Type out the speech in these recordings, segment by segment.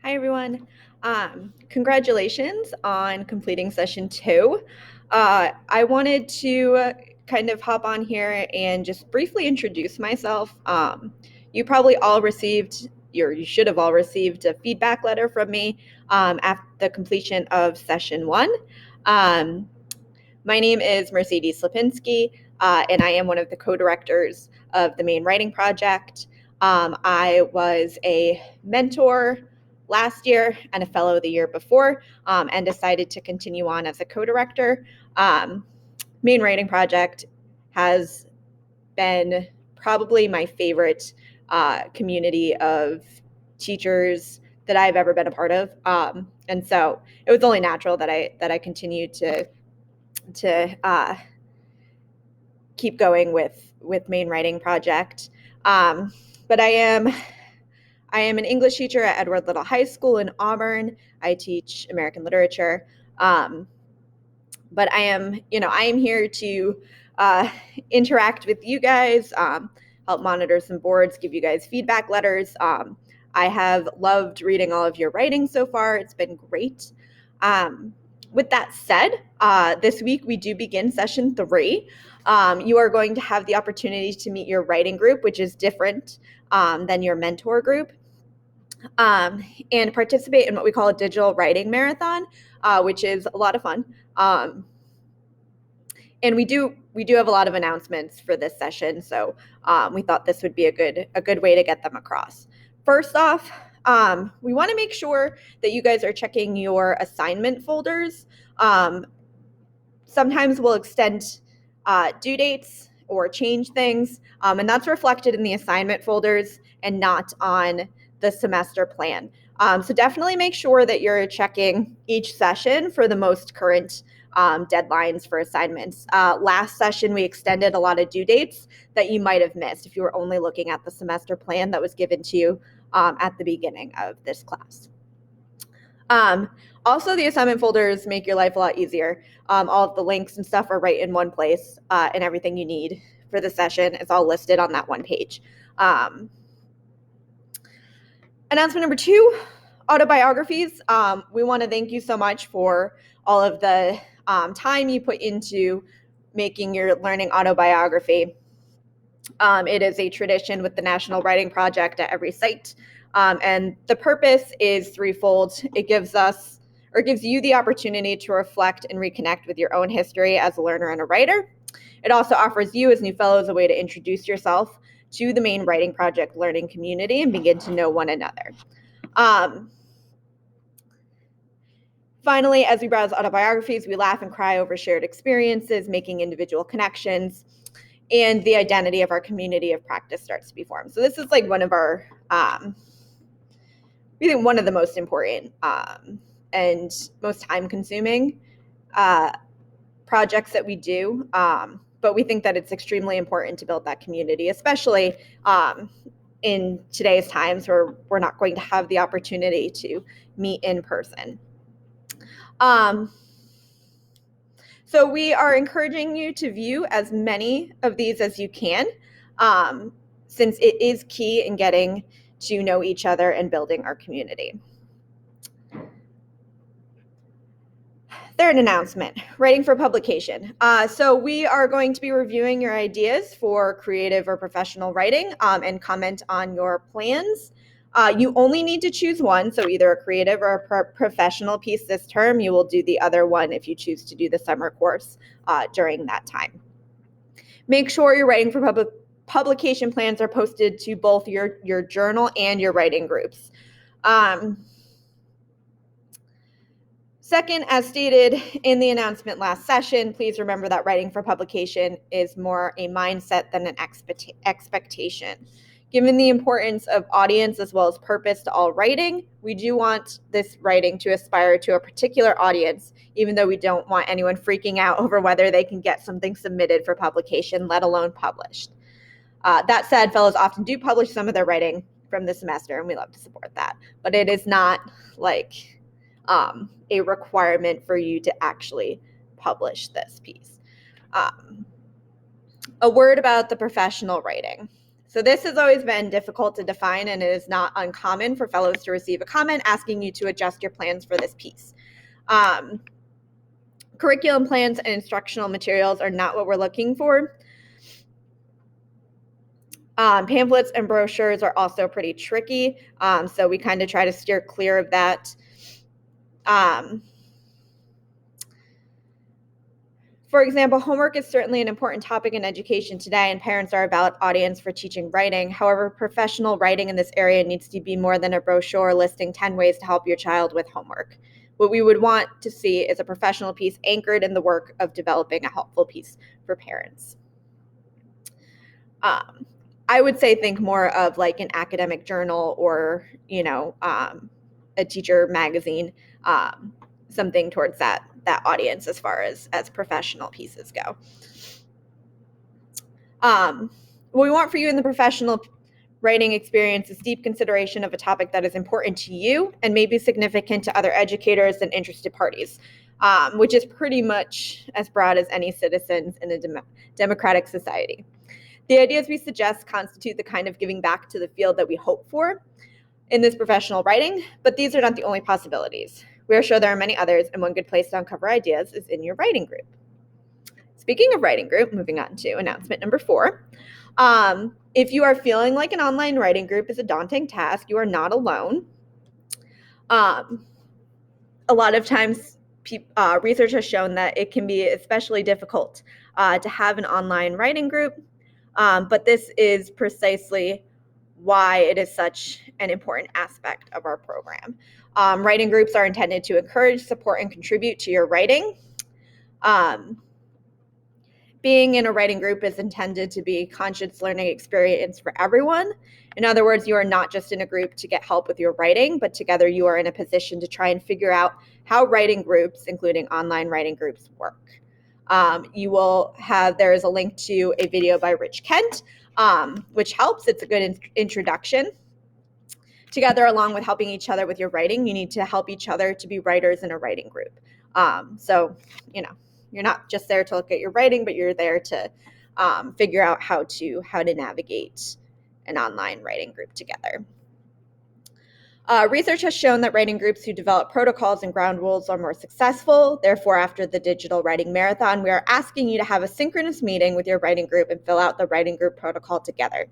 Hi, everyone. Congratulations on completing session 2. I wanted to kind of hop on here and just briefly introduce myself. You probably all received, or you should have all received, a feedback letter from me after the completion of session 1. Um, my name is Mercedes Lipinski, and I am one of the co-directors of the main writing project. I was a mentor last year and a fellow the year before, and decided to continue on as a co-director. Main writing project has been probably my favorite community of teachers that I've ever been a part of, and so it was only natural that I continued to keep going with main writing project. But I am an English teacher at Edward Little High School in Auburn. I teach American literature. But I am here to interact with you guys, help monitor some boards, give you guys feedback letters. I have loved reading all of your writing so far. It's been great. With that said, this week we do begin session 3. You are going to have the opportunity to meet your writing group, which is different than your mentor group, and participate in what we call a digital writing marathon, which is a lot of fun. And we do have a lot of announcements for this session, so we thought this would be a good way to get them across. First off, we want to make sure that you guys are checking your assignment folders. Sometimes we'll extend due dates or change things, and that's reflected in the assignment folders and not on the semester plan. So definitely make sure that you're checking each session for the most current deadlines for assignments. Last session, we extended a lot of due dates that you might have missed if you were only looking at the semester plan that was given to you at the beginning of this class. Also, the assignment folders make your life a lot easier. All of the links and stuff are right in one place, and everything you need for the session is all listed on that one page. Announcement number 2, autobiographies. We want to thank you so much for all of the time you put into making your learning autobiography. It is a tradition with the National Writing Project at every site, and the purpose is threefold. It gives you the opportunity to reflect and reconnect with your own history as a learner and a writer. It also offers you as new fellows a way to introduce yourself to the main writing project learning community and begin to know one another. Finally, as we browse autobiographies, we laugh and cry over shared experiences, making individual connections, and the identity of our community of practice starts to be formed. So this is like one of our, we think one of the most important and most time-consuming projects that we do. But we think that it's extremely important to build that community, especially in today's times where we're not going to have the opportunity to meet in person. So we are encouraging you to view as many of these as you can, since it is key in getting to know each other and building our community. Third announcement, writing for publication. So we are going to be reviewing your ideas for creative or professional writing and comment on your plans. You only need to choose one, so either a creative or a professional piece this term. You will do the other one if you choose to do the summer course during that time. Make sure your writing for publication plans are posted to both your journal and your writing groups. Second, as stated in the announcement last session, please remember that writing for publication is more a mindset than an expectation. Given the importance of audience as well as purpose to all writing, we do want this writing to aspire to a particular audience, even though we don't want anyone freaking out over whether they can get something submitted for publication, let alone published. That said, fellows often do publish some of their writing from the semester, and we love to support that. But it is not like a requirement for you to actually publish this piece. A word about the professional writing. So this has always been difficult to define, and it is not uncommon for fellows to receive a comment asking you to adjust your plans for this piece. Curriculum plans and instructional materials are not what we're looking for. Pamphlets and brochures are also pretty tricky, so we kind of try to steer clear of that. For example, homework is certainly an important topic in education today, and parents are a valid audience for teaching writing. However, professional writing in this area needs to be more than a brochure listing 10 ways to help your child with homework. What we would want to see is a professional piece anchored in the work of developing a helpful piece for parents. I would say think more of like an academic journal or, a teacher magazine, something towards that audience as far as professional pieces go. What we want for you in the professional writing experience is deep consideration of a topic that is important to you and may be significant to other educators and interested parties, which is pretty much as broad as any citizens in a democratic society. The ideas we suggest constitute the kind of giving back to the field that we hope for in this professional writing, but these are not the only possibilities. We are sure there are many others, and one good place to uncover ideas is in your writing group. Speaking of writing group, moving on to announcement number 4. If you are feeling like an online writing group is a daunting task, you are not alone. A lot of times, research has shown that it can be especially difficult to have an online writing group, but this is precisely why it is such an important aspect of our program. Writing groups are intended to encourage, support, and contribute to your writing. Being in a writing group is intended to be a conscious learning experience for everyone. In other words, you are not just in a group to get help with your writing, but together you are in a position to try and figure out how writing groups, including online writing groups, work. There is a link to a video by Rich Kent, which helps. It's a good introduction. Together, along with helping each other with your writing, you need to help each other to be writers in a writing group. So, you're not just there to look at your writing, but you're there to figure out how to navigate an online writing group together. Research has shown that writing groups who develop protocols and ground rules are more successful. Therefore, after the digital writing marathon, we are asking you to have a synchronous meeting with your writing group and fill out the writing group protocol together.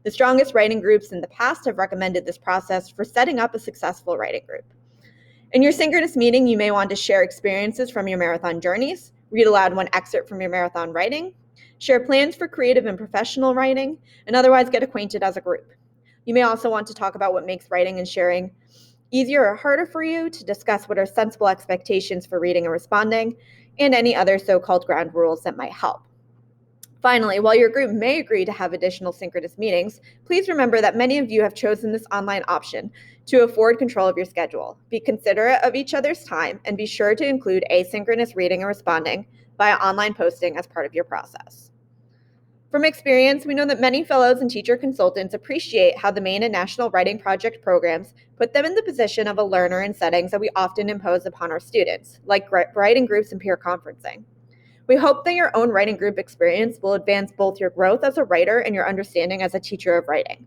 The strongest writing groups in the past have recommended this process for setting up a successful writing group. In your synchronous meeting, you may want to share experiences from your marathon journeys, read aloud one excerpt from your marathon writing, share plans for creative and professional writing, and otherwise get acquainted as a group. You may also want to talk about what makes writing and sharing easier or harder for you, to discuss what are sensible expectations for reading and responding, and any other so-called ground rules that might help. Finally, while your group may agree to have additional synchronous meetings, please remember that many of you have chosen this online option to afford control of your schedule. Be considerate of each other's time and be sure to include asynchronous reading and responding via online posting as part of your process. From experience, we know that many fellows and teacher consultants appreciate how the Maine and National Writing Project programs put them in the position of a learner in settings that we often impose upon our students, like writing groups and peer conferencing. We hope that your own writing group experience will advance both your growth as a writer and your understanding as a teacher of writing.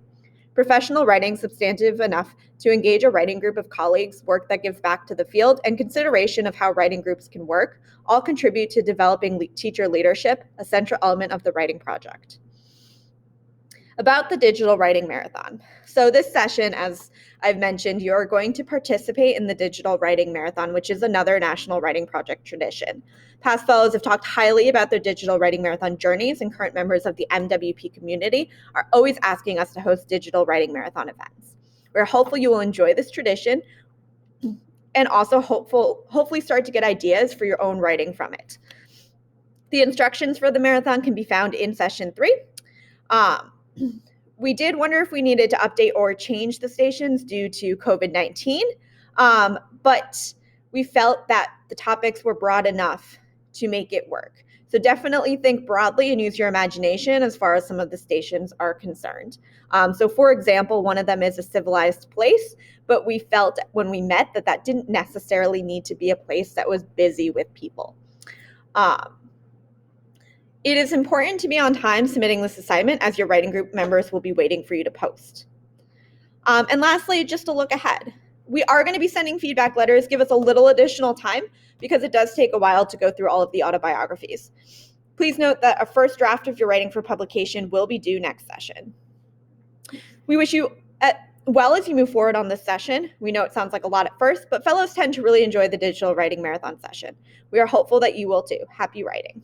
Professional writing substantive enough to engage a writing group of colleagues, work that gives back to the field, and consideration of how writing groups can work all contribute to developing teacher leadership, a central element of the writing project. About the digital writing marathon. So this session, as I've mentioned, you're going to participate in the digital writing marathon, which is another National Writing Project tradition. Past fellows have talked highly about their digital writing marathon journeys, and current members of the MWP community are always asking us to host digital writing marathon events. We're hopeful you will enjoy this tradition and also hopefully start to get ideas for your own writing from it. The instructions for the marathon can be found in session 3. We did wonder if we needed to update or change the stations due to COVID-19, but we felt that the topics were broad enough to make it work. So definitely think broadly and use your imagination as far as some of the stations are concerned. So for example, one of them is a civilized place, but we felt when we met that didn't necessarily need to be a place that was busy with people. It is important to be on time submitting this assignment as your writing group members will be waiting for you to post. And lastly, just to look ahead, we are going to be sending feedback letters. Give us a little additional time because it does take a while to go through all of the autobiographies. Please note that a first draft of your writing for publication will be due next session. We wish you well as you move forward on this session. We know it sounds like a lot at first, but fellows tend to really enjoy the digital writing marathon session. We are hopeful that you will too. Happy writing.